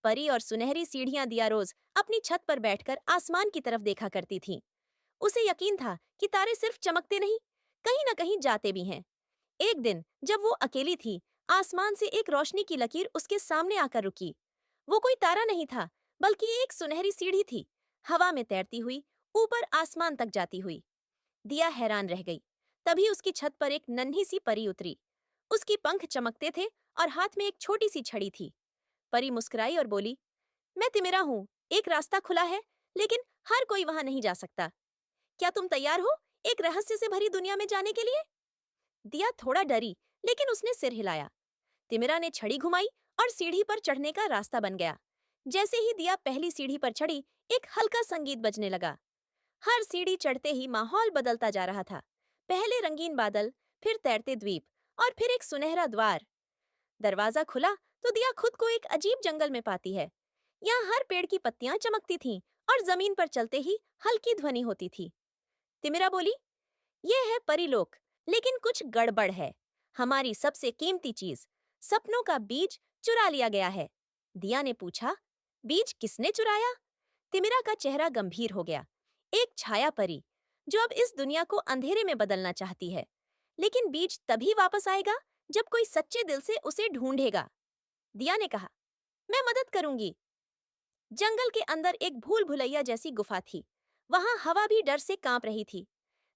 परी और सुनहरी सीढ़ियां दिया रोज अपनी छत पर बैठकर आसमान की तरफ देखा करती थीं। उसे यकीन था कि तारे सिर्फ चमकते नहीं, कहीं न कहीं जाते भी हैं। एक दिन जब वो अकेली थी, आसमान से एक रोशनी की लकीर उसके सामने आकर रुकी। वो कोई तारा नहीं था, बल्कि एक सुनहरी सीढ़ी थी, हवा में तैरती हुई, ऊपर आसमान तक जाती हुई। दिया हैरान रह गई। तभी उसकी छत पर एक नन्ही सी परी उतरी। उसकी पंख चमकते थे और हाथ में एक छोटी सी छड़ी थी। परी मुस्कुराई और बोली, मैं तिमिरा हूँ, एक रास्ता खुला है, लेकिन हर कोई वहां नहीं जा सकता। क्या तुम तैयार हो एक रहस्य से भरी दुनिया में जाने के लिए? दिया थोड़ा डरी, लेकिन उसने सिर हिलाया। तिमिरा ने छड़ी घुमाई और सीढ़ी पर चढ़ने का रास्ता बन गया। जैसे ही दिया पहली सीढ़ी पर चढ़ी, एक हल्का संगीत बजने लगा। हर सीढ़ी चढ़ते ही माहौल बदलता जा रहा था। पहले रंगीन बादल, फिर तैरते द्वीप, और फिर एक सुनहरा द्वार। दरवाजा खुला तो दिया खुद को एक अजीब जंगल में पाती है। यहाँ हर पेड़ की पत्तियां चमकती थीं और जमीन पर चलते ही हल्की ध्वनि होती थी। तिमिरा बोली, ये है परिलोक, लेकिन कुछ गड़बड़ है। हमारी सबसे कीमती चीज, सपनों का बीज, चुरा लिया गया है। दिया ने पूछा, बीज किसने चुराया? तिमिरा का चेहरा गंभीर हो गया। एक छाया परी, जो अब इस दुनिया को अंधेरे में बदलना चाहती है। लेकिन बीज तभी वापस आएगा जब कोई सच्चे दिल से उसे ढूंढेगा। दिया ने कहा, मैं मदद करूंगी। जंगल के अंदर एक भूल भुलैया जैसी गुफा थी। वहां हवा भी डर से कांप रही थी।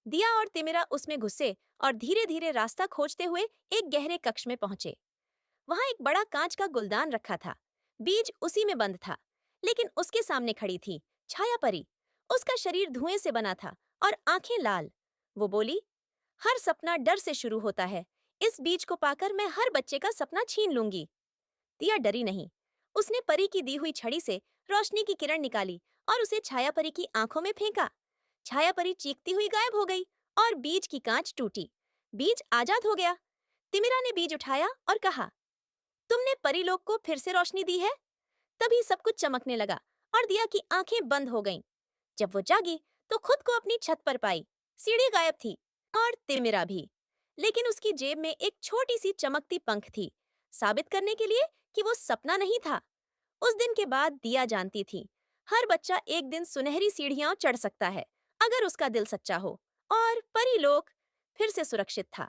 दिया और तिमिरा उसमें घुसे और धीरे धीरे रास्ता खोजते हुए एक गहरे कक्ष में पहुंचे। वहां एक बड़ा कांच का गुलदान रखा था। बीज उसी में बंद था, लेकिन उसके सामने खड़ी थी छाया परी। उसका शरीर धुएं से बना था और आंखें लाल। वो बोली, हर सपना डर से शुरू होता है। इस बीज को पाकर मैं हर बच्चे का सपना छीन लूंगी। दिया डरी नहीं। उसने परी की दी हुई छड़ी से रोशनी की किरण निकाली और उसे छाया परी की आंखों में फेंका। छाया परी चीखती हुई गायब हो गई और बीज की कांच टूटी। बीज आजाद हो गया। तिमिरा ने बीज उठाया और कहा, तुमने परीलोक को फिर से रोशनी दी है। तभी सब कुछ चमकने लगा और दिया की आंखें बंद हो गईं। जब वो जागी तो खुद को अपनी छत पर पाई। सीढ़ी गायब थी और तिमिरा भी। लेकिन उसकी जेब में एक छोटी सी चमकती पंख थी, साबित करने के लिए कि वो सपना नहीं था। उस दिन के बाद दिया जानती थी, हर बच्चा एक दिन सुनहरी सीढ़ियां चढ़ सकता है, अगर उसका दिल सच्चा हो। और परीलोक फिर से सुरक्षित था।